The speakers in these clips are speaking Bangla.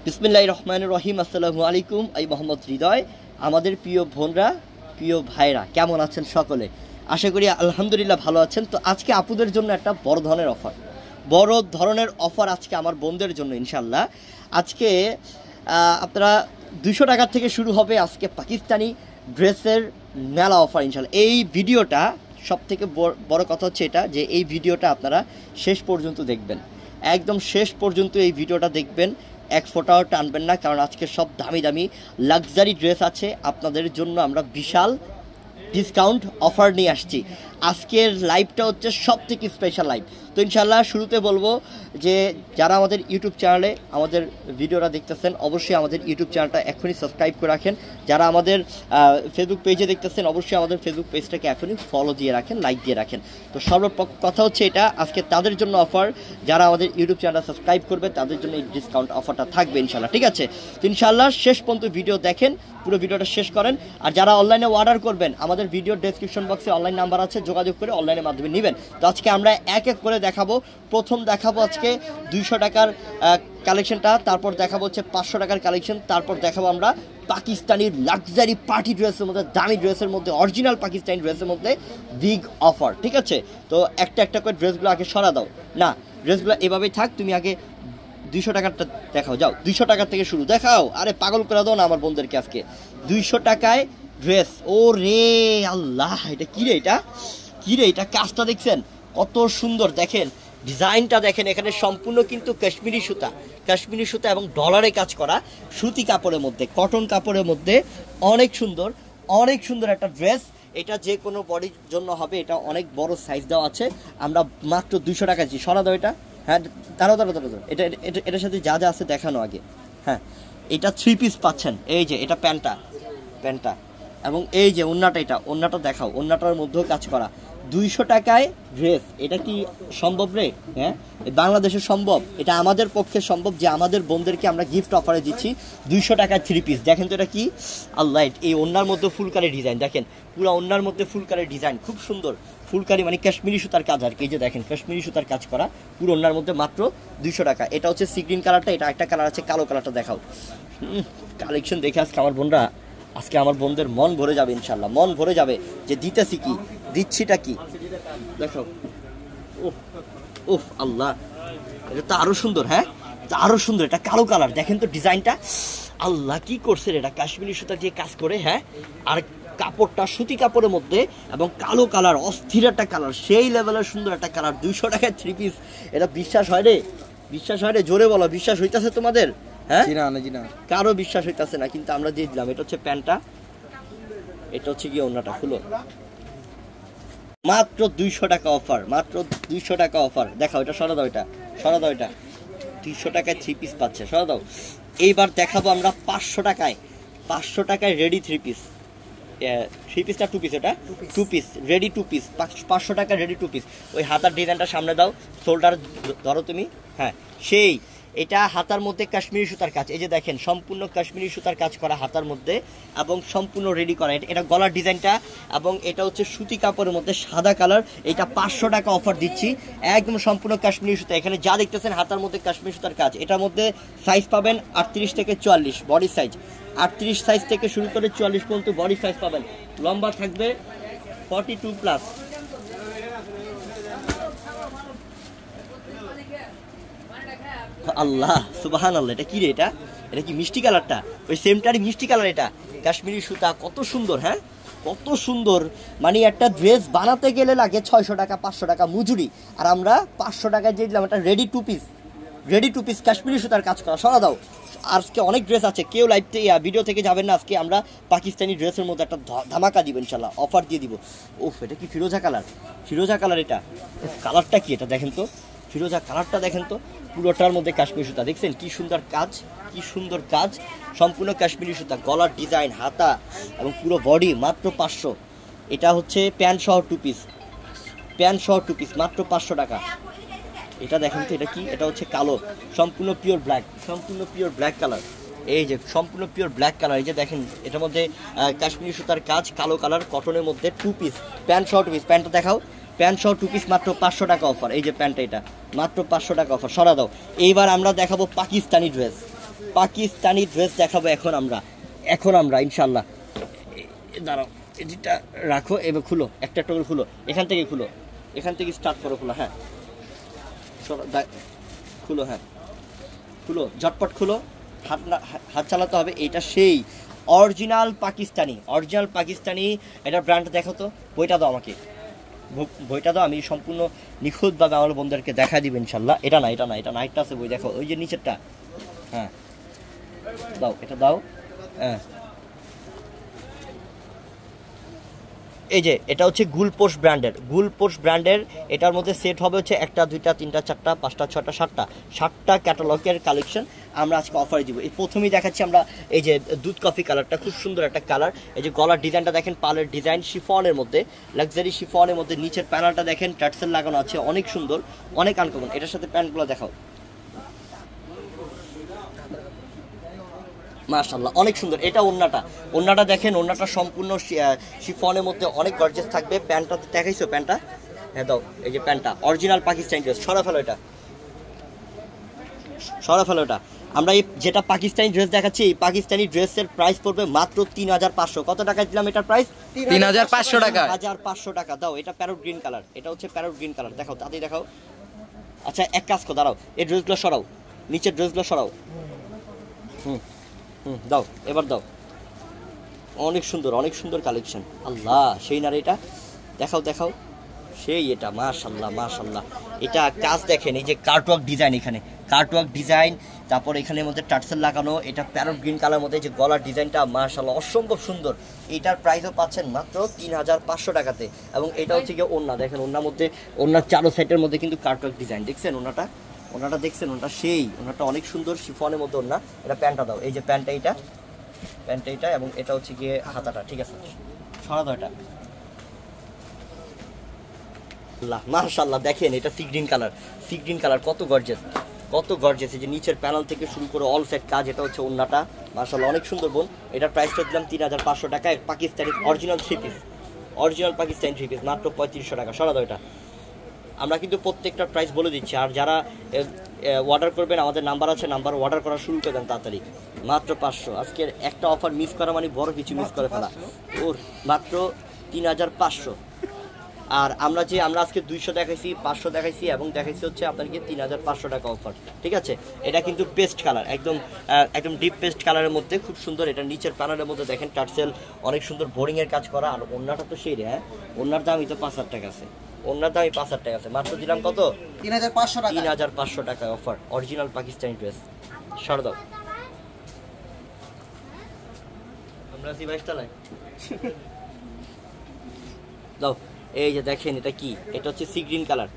বিসমিল্লাহির রহমানির রহিম। আসসালামু আলাইকুম। আমি মোহাম্মদ হৃদয়। আমাদের প্রিয় বোনরা, প্রিয় ভাইরা কেমন আছেন সকলে? আশা করি আলহামদুলিল্লাহ ভালো আছেন। তো আজকে আপুদের জন্য একটা বড় ধরনের অফার আজকে আমার বোনদের জন্য ইনশাল্লাহ। আজকে আপনারা 200 টাকার থেকে শুরু হবে আজকে পাকিস্তানি ড্রেসের মেলা অফার ইনশাল্লাহ। এই ভিডিওটা সবথেকে বড় কথা হচ্ছে এটা যে এই ভিডিওটা আপনারা শেষ পর্যন্ত দেখবেন, একদম শেষ পর্যন্ত এই ভিডিওটা দেখবেন, এক ফোঁটাও টানবেন না, কারণ আজকে সব দামি দামি লাক্সারি ড্রেস আছে আপনাদের জন্য। আমরা বিশাল ডিসকাউন্ট অফার নিয়ে আসছি। আজকের লাইভটা হচ্ছে সব থেকে স্পেশাল লাইভ। তো ইনশাল্লাহ শুরুতে বলবো যে যারা আমাদের ইউটিউব চ্যানেলে আমাদের ভিডিওটা দেখতেছেন অবশ্যই আমাদের ইউটিউব চ্যানেলটা এখনই সাবস্ক্রাইব করে রাখেন। যারা আমাদের ফেসবুক পেজে দেখতেছেন অবশ্যই আমাদের ফেসবুক পেজটাকে এখনই ফলো দিয়ে রাখেন, লাইক দিয়ে রাখেন। তো কথা হচ্ছে এটা আজকে তাদের জন্য অফার, যারা আমাদের ইউটিউব চ্যানেলটা সাবস্ক্রাইব করবে তাদের জন্য এই ডিসকাউন্ট অফারটা থাকবে ইনশাল্লাহ। ঠিক আছে, তো ইনশাল্লাহ শেষ পর্যন্ত ভিডিও দেখেন, পুরো ভিডিওটা শেষ করেন। আর যারা অনলাইনে অর্ডার করবেন আমাদের ভিডিওর ডেসক্রিপশন বক্সে অনলাইন নাম্বার আছে, যোগাযোগ করে অনলাইনের মাধ্যমে নেবেন। তো আজকে আমরা এক এক করে দেখাবো। প্রথম দেখাবো আজকে 200 টাকার কালেকশনটা, তারপর দেখাবো হচ্ছে 500 টাকার কালেকশন, তারপর দেখাবো আমরা পাকিস্তানির লাক্সারি পার্টি ড্রেসের মধ্যে, দামি ড্রেসের মধ্যে, অরিজিনাল পাকিস্তানি ড্রেসের মধ্যে বিগ অফার। ঠিক আছে, তো একটা একটা করে ড্রেসগুলো আগে সরা দাও না, ড্রেসগুলো এভাবেই থাক, তুমি আগে 200 টাকারটা দেখাও। যাও 200 টাকার থেকে শুরু দেখাও। আরে পাগল করে দাও না আমার বন্ধুদেরকে। আজকে 200 টাকায় ড্রেস। ও রে আল্লাহ, এটা কী রে, এটা কাজটা দেখছেন কত সুন্দর, দেখেন ডিজাইনটা দেখেন। এখানে সম্পূর্ণ কিন্তু কাশ্মীরি সুতা এবং ডলারে কাজ করা, সুতি কাপড়ের মধ্যে, কটন কাপড়ের মধ্যে, অনেক সুন্দর একটা ড্রেস। এটা যে কোনো বডির জন্য হবে। এটা অনেক বড় সাইজ দেওয়া আছে। আমরা মাত্র 200 টাকা দিচ্ছি। সরা দাও এটা। হ্যাঁ, দাঁড়াও, এটার সাথে যা আছে দেখানো আগে। হ্যাঁ, এটা 3 পিস পাচ্ছেন। এই যে এটা প্যান্টটা এবং এই যে ওন্নাটা দেখাও, ওন্নাটার মধ্যেও কাজ করা। 200 টাকায় ড্রেস, এটা কি সম্ভব রে? হ্যাঁ, বাংলাদেশে সম্ভব, এটা আমাদের পক্ষে সম্ভব যে আমাদের বোনদেরকে আমরা গিফট অফারে দিচ্ছি 200 টাকায় 3 পিস। দেখেন তো এটা কি আল্লাহ, এই ওন্নার মধ্যে ফুলকারি ডিজাইন, দেখেন পুরো ওন্নার মধ্যে ফুলকারি ডিজাইন, খুব সুন্দর ফুলকারি, মানে কাশ্মীরি সুতার কাজ আর কি। এই যে দেখেন কাশ্মীরি সুতার কাজ করা পুরো ওন্নার মধ্যে, মাত্র 200 টাকা। এটা হচ্ছে সি গ্রিন কালারটা, এটা একটা কালার আছে কালো কালারটা দেখাও। কালেকশন দেখে আজকে আমার বোনদের মন ভরে যাবে ইনশাল্লাহ, মন ভরে যাবে যে দিতেছি কি, দিচ্ছিটা কি দেখো। উফ আল্লাহ, এটা তো আরো সুন্দর। হ্যাঁ, আরো সুন্দর, এটা কালো কালার, দেখেন তো ডিজাইনটা আল্লাহ কি করছে, এটা কাশ্মীরি সুতা দিয়ে কাজ করে। হ্যাঁ, আর কাপড়টা সুতি কাপড়ের মধ্যে এবং কালো কালার, অস্থির একটা কালার, সেই লেভেলের সুন্দর একটা কালার। 200 টাকায় 3 পিস, এটা বিশ্বাস হয় রে? জোরে বলো, বিশ্বাস হইতাছে তোমাদের? হ্যাঁ, কারো বিশ্বাস হইতাছে না, কিন্তু আমরা দিয়ে দিলাম। এটা হচ্ছে প্যান্টটা, এটা হচ্ছে গিয়ে ওন্নাটা। খুলো, মাত্র 200 টাকা অফার, মাত্র 200 টাকা অফার। দেখাও এটা, সরা দাও এটা 200 টাকায় 3 পিস পাচ্ছে, সরা দাও। এইবার দেখাবো আমরা 500 টাকায় রেডি 3 পিস। 3 পিসটা 2 পিস, এটা 2 পিস রেডি 2 পিস, 500 টাকা রেডি 2 পিস। ওই হাতার ডিজাইনটা সামনে দাও, শোল্ডার ধরো তুমি। হ্যাঁ, সেই এটা হাতার মধ্যে কাশ্মীরি সুতার কাজ, এই যে দেখেন সম্পূর্ণ কাশ্মীরি সুতার কাজ করা হাতার মধ্যে এবং সম্পূর্ণ রেডি করা। এটা গলার ডিজাইনটা এবং এটা হচ্ছে সুতি কাপড়ের মধ্যে সাদা কালার। এটা 500 টাকা অফার দিচ্ছি, একদম সম্পূর্ণ কাশ্মীরি সুতা। এখানে যা দেখতেছেন হাতার মধ্যে কাশ্মীরি সুতার কাজ। এটার মধ্যে সাইজ পাবেন 38 থেকে 44 বডি সাইজ, 38 সাইজ থেকে শুরু করে 44 পর্যন্ত বডি সাইজ পাবেন। লম্বা থাকবে 42+। আল্লাহ সুবহান আল্লাহ, এটা কি রে? এটা কি মিষ্টি কালারটা? ওই সেমটারই মিষ্টি কালার। এটা কাশ্মীরি সুতা, কত সুন্দর। হ্যাঁ, কত সুন্দর, মানে একটা ড্রেস বানাতে গেলে লাগে 600 টাকা 500 টাকা মজুরি, আর আমরা 500 টাকায় দিয়ে দিলাম এটা রেডি 2 পিস কাশ্মীরি সুতার কাজ করা। সরা দাও। আজকে অনেক ড্রেস আছে, কেউ ভিডিও থেকে যাবেন না। আজকে আমরা পাকিস্তানি ড্রেসের মধ্যে একটা ধামাকা দিব ইনশাল্লাহ, অফার দিয়ে দিব। ওফ, এটা কি ফিরোজা কালার? এটা কালারটা কি? এটা দেখেন তো, ফিরোজা কালারটা দেখেন তো, পুরোটার মধ্যে কাশ্মীরি সুতা, দেখছেন কি সুন্দর কাজ, সম্পূর্ণ কাশ্মীরি সুতা, গলার ডিজাইন, হাতা এবং পুরো বডি। মাত্র 500। এটা হচ্ছে প্যান্ট সহ 2 পিস, মাত্র 500 টাকা। এটা দেখেন তো, এটা কি? এটা হচ্ছে কালো, সম্পূর্ণ পিওর ব্ল্যাক কালার। এই যে সম্পূর্ণ পিওর ব্ল্যাক কালার। এই যে দেখেন এটার মধ্যে কাশ্মীরি সুতার কাজ, কালো কালার, কটনের মধ্যে 2 পিস, প্যান্ট সহ 2 পিস। প্যান্টটা দেখাও, প্যান্ট সহ 2 পিস, মাত্র 500 টাকা অফার। এই যে প্যান্টটা, এটা মাত্র 500 টাকা অফার। সরা দাও। এইবার আমরা দেখাবো পাকিস্তানি ড্রেস। পাকিস্তানি ড্রেস দেখাবো এখন আমরা ইনশাল্লাহ। দাঁড়াও, এদিকটা রাখো, এবার খুলো, একটা করে খুলো, এখান থেকে স্টার্ট করো, খুলো। হ্যাঁ খুলো, হ্যাঁ খুলো, ঝটপট খুলো, হাত চালাতে হবে। এটা সেই অরিজিনাল পাকিস্তানি। এটা ব্র্যান্ড দেখো তো, বইটা দাও আমাকে, বইটা দাও, আমি সম্পূর্ণ নিখুঁতভাবে আমার বন্ধুদেরকে দেখা দিবে ইনশাল্লাহ। এটা না একটা আছে বই, দেখো ওই যে নিচেরটা। হ্যাঁ দাও, এটা দাও। হ্যাঁ এই যে এটা হচ্ছে গুলপোস্ট ব্র্যান্ডের। এটার মধ্যে সেট হবে হচ্ছে 1 2 3 4 5 6 7টা ক্যাটালগের কালেকশন আমরা আজকে অফারে দিব। এই প্রথমেই দেখাচ্ছি আমরা এই যে দুধ কফি কালারটা, খুব সুন্দর একটা কালার। এই যে গলার ডিজাইনটা দেখেন, পালের ডিজাইন, শিফনের মধ্যে, লাক্সারি শিফনের মধ্যে। নিচের প্যানেলটা দেখেন, টার্সেল লাগানো আছে, অনেক সুন্দর, অনেক আনকমন। এটার সাথে প্যান্টগুলো দেখাও, মাশাআল্লাহ অনেক সুন্দর। এটা ওন্নাটা দেখেন, ওন্নাটা সম্পূর্ণ শিফনের মধ্যে, অনেক গর্জিয়াস থাকবে। প্যান্টটা দেখাইছো, প্যান্টটা হ্যাঁ দাও, এই যে প্যান্টটা অরিজিনাল পাকিস্তানি ড্রেস। সরা ফেলো এটা। আমরা এই যেটা পাকিস্তানি ড্রেস দেখাচ্ছি, এই পাকিস্তানি ড্রেসের প্রাইস পড়বে মাত্র 3500। কত টাকা দিলাম এটার প্রাইস? 3500 টাকা। 1500 টাকা দাও। এটা প্যারট গ্রিন কালার, এটা হচ্ছে প্যারট গ্রিন কালার। দেখাও, তাড়াতাড়ি দেখাও। আচ্ছা এক কাজ করো, দাঁড়াও, এই ড্রেসগুলো সরাও, নিচের ড্রেসগুলো সরাও। দাও, এবার দাও। অনেক সুন্দর কালেকশন। আল্লাহ সেই না, এটা দেখাও সেই, এটা মাশাআল্লাহ। এটা কাজ দেখেন, এই যে কার্টওয়ার্ক ডিজাইন, এখানে কার্টওয়ার্ক ডিজাইন, তারপর এখানের মধ্যে টার্সেল লাগানো। এটা প্যারট গ্রিন কালার মধ্যে যে গলার ডিজাইনটা, মাশাআল্লাহ অসম্ভব সুন্দর। এটার প্রাইসও পাচ্ছেন মাত্র 3500 টাকাতে। এবং এটা হচ্ছে গিয়ে ওন্না, দেখেন ওন্নার মধ্যে, ওন্নার চারো সাইডের মধ্যে কিন্তু কার্টওয়ার্ক ডিজাইন। দেখছেন ওনাটা দেখছেন, ওনাটা সেই, ওনাটা অনেক সুন্দর শিফনের মধ্যে ওন্না। এটা প্যান্টটা দাও, এই যে প্যান্টটা এটা, এবং এটা হচ্ছে গিয়ে হাতাটা। ঠিক আছে, সরা দাও এটা। মাশাআল্লাহ দেখেন, এটা সি গ্রিন কালার, কত গর্জিয়াস। এই যে নিচের প্যানেল থেকে শুরু করে অল সেট কাজ। এটা হচ্ছে ওন্নাটা, মাশাআল্লাহ অনেক সুন্দর বোন। এটার প্রাইসটা দিলাম 3500 টাকা। Pakistani original Pakistani three piece মাত্র 3500 টাকা। সরা দাও এটা। আমরা কিন্তু প্রত্যেকটা প্রাইস বলে দিচ্ছি। আর যারা অর্ডার করবেন, আমাদের নাম্বার আছে, নাম্বার অর্ডার করা শুরু করে দেন তাড়াতাড়ি। মাত্র 500। আজকের একটা অফার মিস করা মানে বড় কিছু মিস করে ফেলা। ওর মাত্র 3500। আর আমরা আজকে 200 দেখাইছি, 500 দেখাইছি, এবং দেখাইছি হচ্ছে আপনাকে 3500 টাকা অফার। ঠিক আছে, এটা কিন্তু পেস্ট কালার, একদম ডিপ পেস্ট কালারের মধ্যে, খুব সুন্দর। এটা নিচের প্যানেলের মধ্যে দেখেন টার্সেল, অনেক সুন্দর বোরিং এর কাজ করা। আর ওন্নাটা তো সেই রে, হ্যাঁ ওন্নার দামই তো 5000 টাকা আছে, মাত্র দিলাম কত? 3500 টাকা অফার। Original Pakistani dress. সর দাও, আমরা সিভাইস চালাই দাও। এই যে দেখেন, এটা কি? এটা হচ্ছে সি গ্রিন কালার।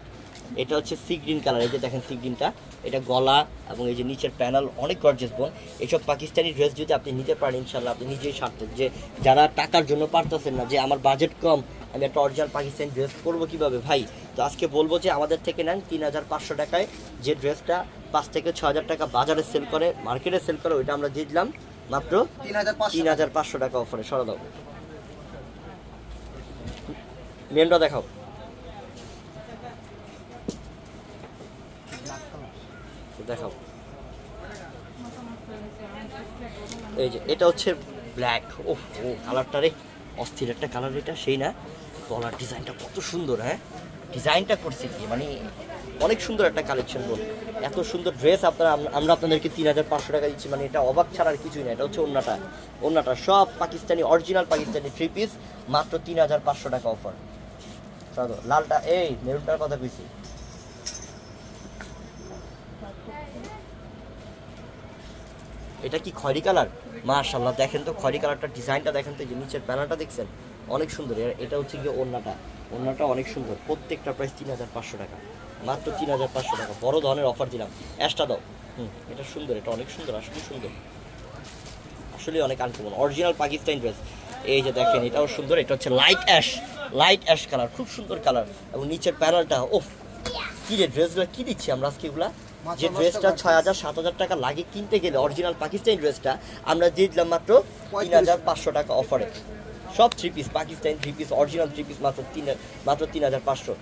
এই যে দেখেন সি গ্রিনটা, এটা গলা এবং এই যে নিচের প্যানেল, অনেক গর্জিয়াস বোন। এইসব পাকিস্তানি ড্রেস যদি আপনি নিতে পারেন, ইনশাল্লাহ আপনি নিজেই সার্থক। যে যারা টাকার জন্য পারতেছেন না, যে আমার বাজেট কম, আমি একটা অরিজিনাল পাকিস্তানি ড্রেস করবো কীভাবে ভাই, তো আজকে বলবো যে আমাদের থেকে নেন 3500 টাকায়। যে ড্রেসটা 5 থেকে 6000 টাকা বাজারে সেল করে, মার্কেটে সেল করে, ওইটা আমরা দিয়ে দিলাম মাত্র 3500 টাকা অফারে। সরা দাও, মেনটা দেখাও। এই যে এটা হচ্ছে ব্ল্যাক। ও কালারটা রে অস্থির একটা কালার, এটা সেই না? গলার ডিজাইনটা কত সুন্দর, হ্যাঁ ডিজাইনটা করছে কি, মানে অনেক সুন্দর একটা কালেকশন বল। এত সুন্দর ড্রেস আমরা আপনাদেরকে 3500 টাকা দিচ্ছি, মানে এটা অবাক ছাড়া আর কিছুই না। এটা হচ্ছে ওন্নাটা সব Pakistani, original Pakistani three piece, মাত্র 3500 টাকা অফার। লালটা, এই মেরুনটার কথা কইছি। এটা কি খয়রি কালার? মাশাআল্লাহ দেখেন তো খয়রি কালারটা, ডিজাইনটা দেখেন তো, যে নিচের প্যানেলটা দেখছেন, অনেক সুন্দর। এটা হচ্ছে গিয়ে ওন্নাটা অনেক সুন্দর। প্রত্যেকটা প্রাইস 3500 টাকা, মাত্র 3500 টাকা। বড় ধরনের অফার দিলাম। অ্যাশটা দাও। এটা সুন্দর, এটা অনেক সুন্দর, আসলে সুন্দর, আসলে অনেক আনকমন অরিজিনাল পাকিস্তানি ড্রেস। এই যে দেখেন, এটাও সুন্দর। এটা হচ্ছে লাইট অ্যাশ কালার, খুব সুন্দর কালার। এবং নিচের প্যানেলটা, ওফ কি রে, ড্রেসগুলো কি দিচ্ছি আমরা আজকে এগুলা। যে ড্রেসটা 6000-7000 টাকা লাগে কিনতে গেলে, অরিজিনাল পাকিস্তানি ড্রেসটা আমরা দিয়ে দিলাম মাত্র 3500 টাকা অফারে। সব three piece, Pakistani three piece, original three piece, মাত্র 3500।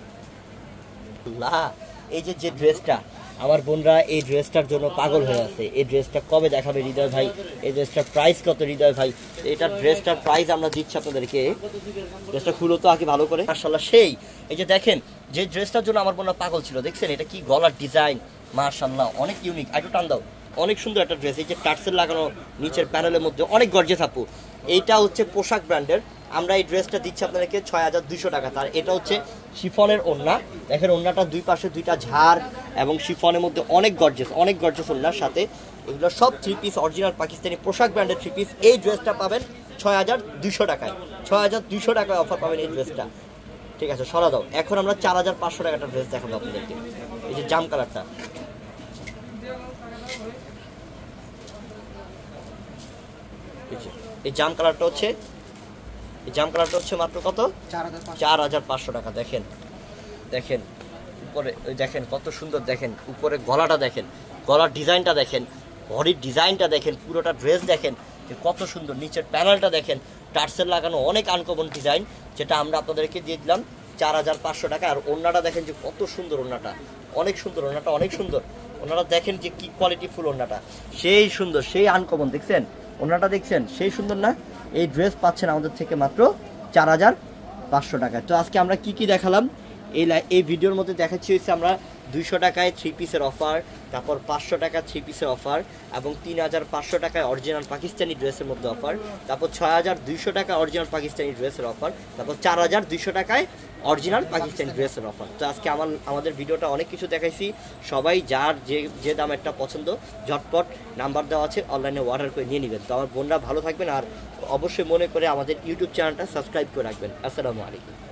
এই যে ড্রেসটা আমার বোনরা এই ড্রেসটার জন্য পাগল হয়ে আছে। এই ড্রেসটা কবে দেখাবে হৃদয় ভাই? এই ড্রেসটার প্রাইস কত হৃদয় ভাই? এটার ড্রেসটার প্রাইস আমরা দিচ্ছি আপনাদেরকে। ড্রেসটা খুলো তো আগে ভালো করে। মাশাআল্লাহ সেই এই যে দেখেন যে ড্রেসটার জন্য আমার বোনরা পাগল ছিল, দেখছেন এটা কি গলার ডিজাইন, মাশাআল্লাহ অনেক ইউনিক। একটু টান দাও, অনেক সুন্দর একটা ড্রেস। এই যে টার্সেল লাগানো নিচের প্যানেলের মধ্যে অনেক গর্জিয়াস আপু। এইটা হচ্ছে পোশাক ব্র্যান্ডের। আমরা এই ড্রেসটা দিচ্ছি আপনাদেরকে ৬,২০০ টাকা। তার এটা হচ্ছে শিফনের ওড়না, দেখেন ওড়নাটা দুই পাশে দুইটা ঝাড় এবং শিফনের মধ্যে অনেক গর্জিয়াস ওড়নার সাথে। এগুলো সব 3 পিস অরিজিনাল পাকিস্তানি পোশাক ব্র্যান্ডের 3 পিস। এই ড্রেসটা পাবেন ৬,২০০ টাকায়। ৬,২০০ টাকায় অফার পাবেন এই ড্রেসটা। ঠিক আছে সরা দাও। এখন আমরা ৪,৫০০ টাকাটা ড্রেস দেখাবো আপনাদেরকে। এই যে জাম কালারটা, এই জাম কালারটা হচ্ছে মাত্র কত? ৪,৫০০ টাকা। দেখেন দেখেন উপরে দেখেন কত সুন্দর, দেখেন উপরে গলাটা দেখেন, গলার ডিজাইনটা দেখেন, বডির ডিজাইনটা দেখেন, পুরোটা ড্রেস দেখেন যে কত সুন্দর। নিচের প্যানেলটা দেখেন, টার্সেল লাগানো অনেক আনকমন ডিজাইন, যেটা আমরা আপনাদেরকে দিয়ে দিলাম ৪,৫০০ টাকা। আর ওড়নাটা দেখেন যে কত সুন্দর, ওড়নাটা অনেক সুন্দর, ওড়নাটা অনেক সুন্দর। ওড়নাটা দেখেন যে কি কোয়ালিটি ফুল, ওড়নাটা সেই সুন্দর, সেই আনকমন। দেখছেন ওড়নাটা, দেখছেন সেই সুন্দর না? এই ড্রেস পাচ্ছেন আমাদের থেকে মাত্র ৪,৫০০ টাকায়। তো আজকে আমরা কি দেখালাম এই ভিডিওর মধ্যে দেখাচ্ছি হচ্ছে আমরা 200 টাকায় 3 পিসের অফার, তারপর 500 টাকা 3 পিসের অফার, এবং 3,৫০০ টাকায় অরিজিনাল পাকিস্তানি ড্রেসের মধ্যে অফার, তারপর 6,২০০ টাকা অরিজিনাল পাকিস্তানি ড্রেসের অফার, তারপর 4,২০০ টাকায় অরিজিনাল পাকিস্তানি ড্রেসের অফার। তো আজকে আমাদের ভিডিওটা অনেক কিছু দেখাইছি। সবাই যার যে দামেরটা পছন্দ ঝটপট নাম্বার দেওয়া আছে, অনলাইনে অর্ডার করে নিয়ে নেবেন। তো আমার বোনরা ভালো থাকবেন, আর অবশ্যই মনে করে আমাদের ইউটিউব চ্যানেলটা সাবস্ক্রাইব করে রাখবেন। আসসালামু আলাইকুম।